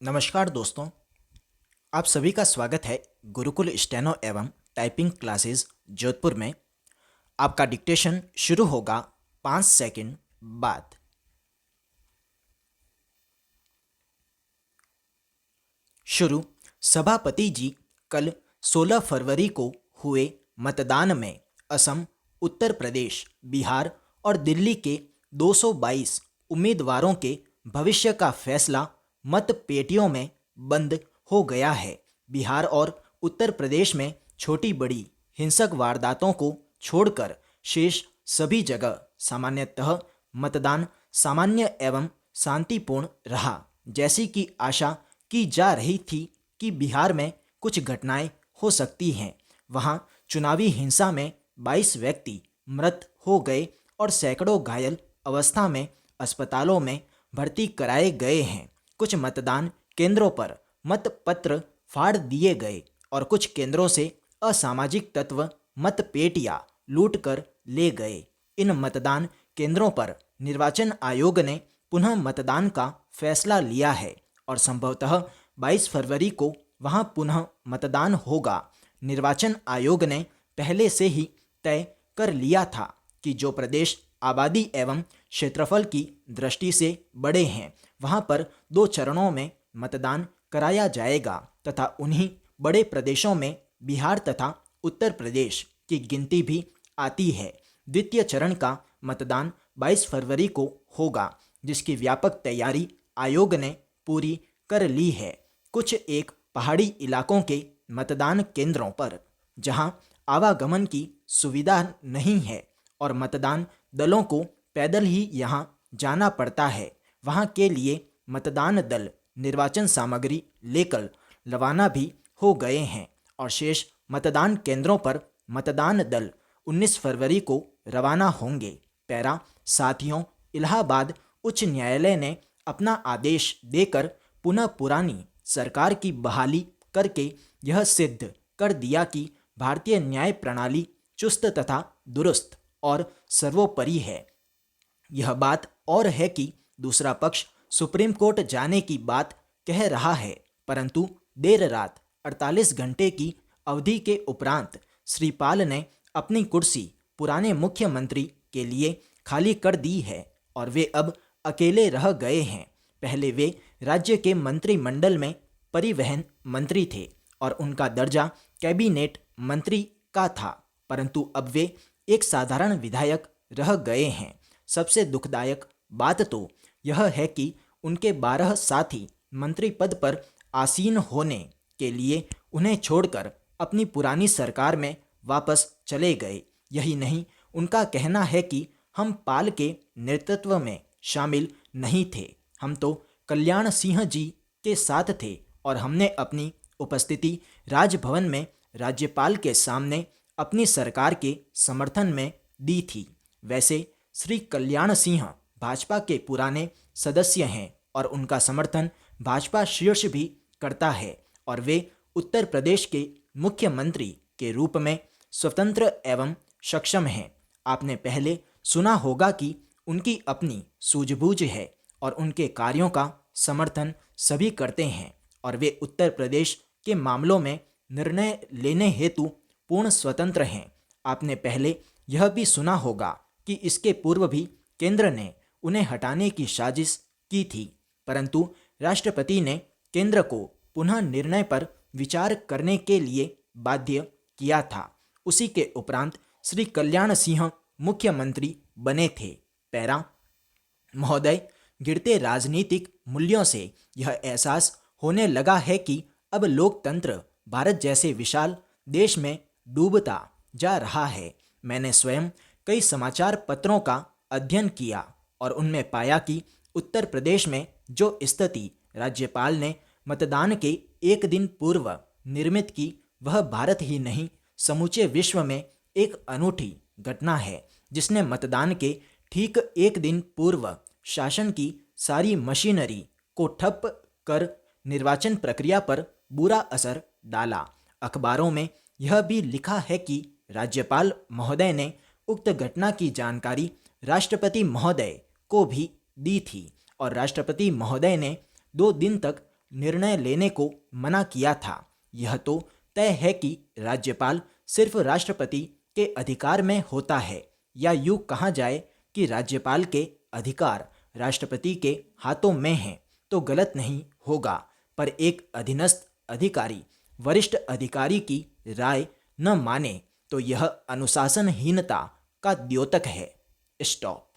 नमस्कार दोस्तों, आप सभी का स्वागत है गुरुकुल स्टेनो एवं टाइपिंग क्लासेस जोधपुर में। आपका डिक्टेशन शुरू होगा 5 सेकंड बाद। शुरू। सभापति जी, कल 16 फरवरी को हुए मतदान में असम, उत्तर प्रदेश, बिहार और दिल्ली के 222 उम्मीदवारों के भविष्य का फैसला मत पेटियों में बंद हो गया है। बिहार और उत्तर प्रदेश में छोटी बड़ी हिंसक वारदातों को छोड़कर शेष सभी जगह सामान्यतः मतदान सामान्य एवं शांतिपूर्ण रहा। जैसी कि आशा की जा रही थी कि बिहार में कुछ घटनाएं हो सकती हैं, वहां चुनावी हिंसा में 22 व्यक्ति मृत हो गए और सैकड़ों घायल अवस्था में अस्पतालों में भर्ती कराए गए हैं। कुछ मतदान केंद्रों पर मतपत्र फाड़ दिए गए और कुछ केंद्रों से असामाजिक तत्व मतपेटियां लूट कर ले गए। इन मतदान केंद्रों पर निर्वाचन आयोग ने पुनः मतदान का फैसला लिया है और संभवतः 22 फरवरी को वहां पुनः मतदान होगा। निर्वाचन आयोग ने पहले से ही तय कर लिया था कि जो प्रदेश आबादी एवं क्षेत्रफल की दृष्टि से बड़े हैं, वहां पर 2 चरणों में मतदान कराया जाएगा तथा उन्हीं बड़े प्रदेशों में बिहार तथा उत्तर प्रदेश की गिनती भी आती है। द्वितीय चरण का मतदान 22 फरवरी को होगा, जिसकी व्यापक तैयारी आयोग ने पूरी कर ली है। कुछ एक पहाड़ी इलाकों के मतदान केंद्रों पर जहां आवागमन की सुविधा नहीं है और मतदान दलों को पैदल ही यहां जाना पड़ता है, वहां के लिए मतदान दल निर्वाचन सामग्री लेकर रवाना भी हो गए हैं और शेष मतदान केंद्रों पर मतदान दल 19 फरवरी को रवाना होंगे। पैरा साथियों, इलाहाबाद उच्च न्यायालय ने अपना आदेश देकर पुनः पुरानी सरकार की बहाली करके यह सिद्ध कर दिया कि भारतीय न्याय प्रणाली चुस्त तथा दुरुस्त और सर्वोपरि है। यह बात और है कि दूसरा पक्ष सुप्रीम कोर्ट जाने की बात कह रहा है, परंतु देर रात 48 घंटे की अवधि के उपरांत श्री पाल ने अपनी कुर्सी पुराने मुख्यमंत्री के लिए खाली कर दी है और वे अब अकेले रह गए हैं। पहले वे राज्य के मंत्रिमंडल में परिवहन मंत्री थे और उनका दर्जा कैबिनेट मंत्री का था, परंतु अब वे एक साधारण विधायक रह गए हैं। सबसे दुखदायक बात तो यह है कि उनके 12 साथी मंत्री पद पर आसीन होने के लिए उन्हें छोड़कर अपनी पुरानी सरकार में वापस चले गए। यही नहीं, उनका कहना है कि हम पाल के नेतृत्व में शामिल नहीं थे, हम तो कल्याण सिंह जी के साथ थे और हमने अपनी उपस्थिति राजभवन में राज्यपाल के सामने अपनी सरकार के समर्थन में दी थी। वैसे श्री कल्याण सिंह भाजपा के पुराने सदस्य हैं और उनका समर्थन भाजपा शीर्ष भी करता है और वे उत्तर प्रदेश के मुख्यमंत्री के रूप में स्वतंत्र एवं सक्षम हैं। आपने पहले सुना होगा कि उनकी अपनी सूझबूझ है और उनके कार्यों का समर्थन सभी करते हैं और वे उत्तर प्रदेश के मामलों में निर्णय लेने हेतु पूर्ण स्वतंत्र हैं। आपने पहले यह भी सुना होगा कि इसके पूर्व भी केंद्र ने उन्हें हटाने की साजिश की थी, परंतु राष्ट्रपति ने केंद्र को पुनः निर्णय पर विचार करने के लिए बाध्य किया था। उसी के उपरांत श्री कल्याण सिंह मुख्यमंत्री बने थे। पैरा महोदय, गिरते राजनीतिक मूल्यों से यह एहसास होने लगा है कि अब लोकतंत्र भारत जैसे विशाल देश में डूबता जा रहा है। मैंने स्वयं कई समाचार पत्रों का अध्ययन किया और उनमें पाया कि उत्तर प्रदेश में जो स्थिति राज्यपाल ने मतदान के एक दिन पूर्व निर्मित की, वह भारत ही नहीं समूचे विश्व में एक अनूठी घटना है, जिसने मतदान के ठीक एक दिन पूर्व शासन की सारी मशीनरी को ठप कर निर्वाचन प्रक्रिया पर बुरा असर डाला। अखबारों में यह भी लिखा है कि राज्यपाल महोदय ने उक्त घटना की जानकारी राष्ट्रपति महोदय को भी दी थी और राष्ट्रपति महोदय ने 2 दिन तक निर्णय लेने को मना किया था। यह तो तय है कि राज्यपाल सिर्फ राष्ट्रपति के अधिकार में होता है, या यूँ कहा जाए कि राज्यपाल के अधिकार राष्ट्रपति के हाथों में हैं, तो गलत नहीं होगा। पर एक अधीनस्थ अधिकारी वरिष्ठ अधिकारी की राय न माने तो यह अनुशासनहीनता का द्योतक है। स्टॉप।